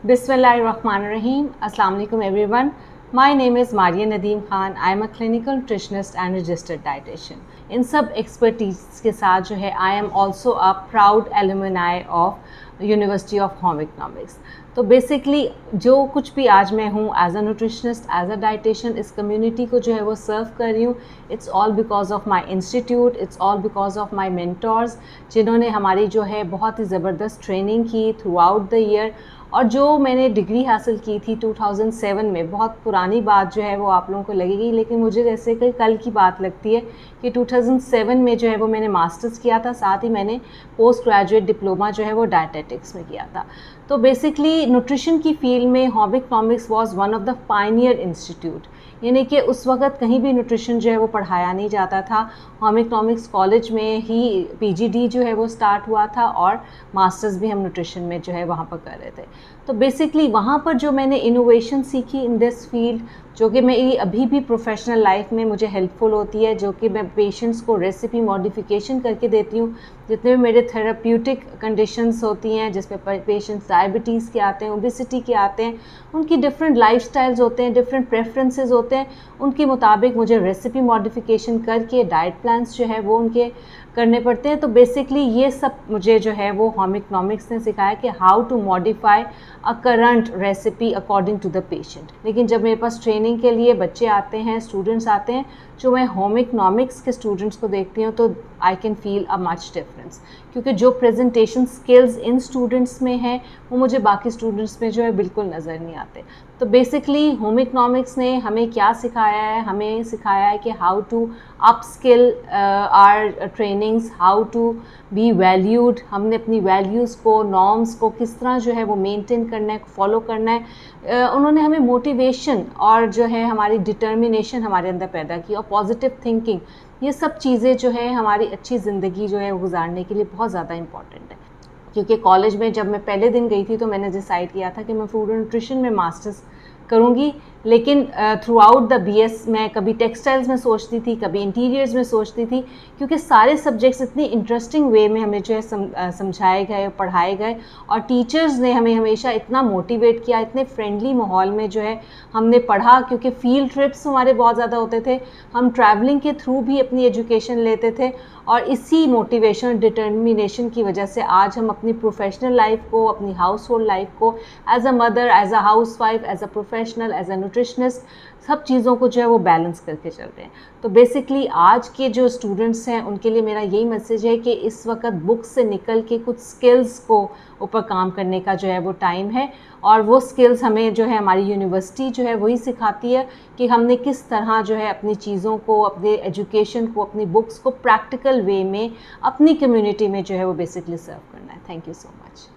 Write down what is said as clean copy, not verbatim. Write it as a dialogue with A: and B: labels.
A: Bismillahirrahmanirrahim. Assalamu alaikum everyone. My name is Maria Nadeem Khan. I am a clinical nutritionist and registered dietitian. इन सब expertise के साथ जो है I am also a proud alumni of University of Home Economics. तो basically जो कुछ भी आज मैं हूँ as a nutritionist, as a dietitian, इस कम्युनिटी को जो है वो सर्व कर रही हूँ. It's all because of my institute, it's all because of my mentors, जिन्होंने हमारी जो है बहुत ही ज़बरदस्त ट्रेनिंग की थ्रू आउट द ईयर. और जो मैंने डिग्री हासिल की थी 2007 में, बहुत पुरानी बात जो है वो आप लोगों को लगेगी, लेकिन मुझे जैसे कि कल की बात लगती है कि 2007 में जो है वो मैंने मास्टर्स किया था, साथ ही मैंने पोस्ट ग्रेजुएट डिप्लोमा जो है वो डायटेटिक्स में किया था. तो बेसिकली न्यूट्रिशन की फील्ड में home economics was one of the Pioneer institute, यानी कि उस वक्त कहीं भी न्यूट्रिशन जो है वो पढ़ाया नहीं जाता था. होम इकोनॉमिक्स कॉलेज में ही पीजीडी जो है वो स्टार्ट हुआ था और मास्टर्स भी हम न्यूट्रिशन में जो है वहाँ पर कर रहे थे. तो बेसिकली वहाँ पर जो मैंने इनोवेशन सीखी इन दिस फील्ड, जो कि मेरी अभी भी प्रोफेशनल लाइफ में मुझे हेल्पफुल होती है, जो कि मैं पेशेंट्स को रेसिपी मॉडिफिकेशन करके देती हूँ. जितने भी मेरे थेराप्यूटिक कंडीशंस होती हैं जिसमें पेशेंट्स डायबिटीज़ के आते हैं, ओबेसिटी के आते हैं, उनकी डिफरेंट लाइफस्टाइल्स होते हैं, डिफरेंट प्रेफरेंसेस होते हैं, उनके मुताबिक मुझे रेसिपी मॉडिफिकेशन करके डाइट प्लान्स जो है वो उनके करने पड़ते हैं. तो बेसिकली ये सब मुझे जो है वो होम इकोनॉमिक्स ने सिखाया कि how to modify a current recipe according to the patient. लेकिन जब मेरे पास ट्रेनिंग के लिए बच्चे आते हैं, स्टूडेंट्स आते हैं, जो मैं होम इकोनॉमिक्स के स्टूडेंट्स को देखती हूँ, तो I can feel a much difference, क्योंकि जो प्रेजेंटेशन स्किल्स इन स्टूडेंट्स में हैं वो मुझे बाकी स्टूडेंट्स में जो है बिल्कुल नज़र नहीं आते. तो बेसिकली होम इकोनॉमिक्स ने हमें क्या सिखाया है? हमें सिखाया है कि how to upskill our trainings, how to be valued. हमने अपनी वैल्यूज़ को, नॉर्म्स को किस तरह जो है वो मेंटेन करना है, फॉलो करना है. उन्होंने हमें मोटिवेशन और जो है हमारी डिटर्मिनेशन हमारे अंदर पैदा की, और पॉजिटिव थिंकिंग. ये सब चीज़ें जो है हमारी अच्छी ज़िंदगी जो है वो गुजारने के लिए बहुत ज़्यादा इंपॉर्टेंट है. क्योंकि कॉलेज में जब मैं पहले दिन गई थी तो मैंने डिसाइड किया था कि मैं फूड एंड न्यूट्रिशन में मास्टर्स करूँगी. लेकिन थ्रू आउट द बीएस मैं कभी टेक्सटाइल्स में सोचती थी, कभी इंटीरियर्स में सोचती थी, क्योंकि सारे सब्जेक्ट्स इतनी इंटरेस्टिंग वे में हमें जो है समझाए गए, पढ़ाए गए, और टीचर्स ने हमें हमेशा इतना मोटिवेट किया, इतने फ्रेंडली माहौल में जो है हमने पढ़ा. क्योंकि फील्ड ट्रिप्स हमारे बहुत ज़्यादा होते थे, हम ट्रैवलिंग के थ्रू भी अपनी एजुकेशन लेते थे, और इसी मोटिवेशन, डिटर्मिनेशन की वजह से आज हम अपनी प्रोफेशनल लाइफ को, अपनी हाउस होल्ड लाइफ को as a mother, as a housewife, as a professional, as a nutritionist, सब चीज़ों को जो है वो बैलेंस करके चल रहे हैं. तो बेसिकली आज के जो स्टूडेंट्स हैं उनके लिए मेरा यही मैसेज है कि इस वक्त बुक्स से निकल के कुछ स्किल्स को ऊपर काम करने का जो है वो टाइम है. और वो स्किल्स हमें जो है हमारी यूनिवर्सिटी जो है वही सिखाती है कि हमने किस तरह जो है अपनी चीज़ों को, अपने एजुकेशन को, अपनी बुक्स को प्रैक्टिकल वे में अपनी कम्युनिटी में जो है वो बेसिकली सर्व करना है. Thank you so much.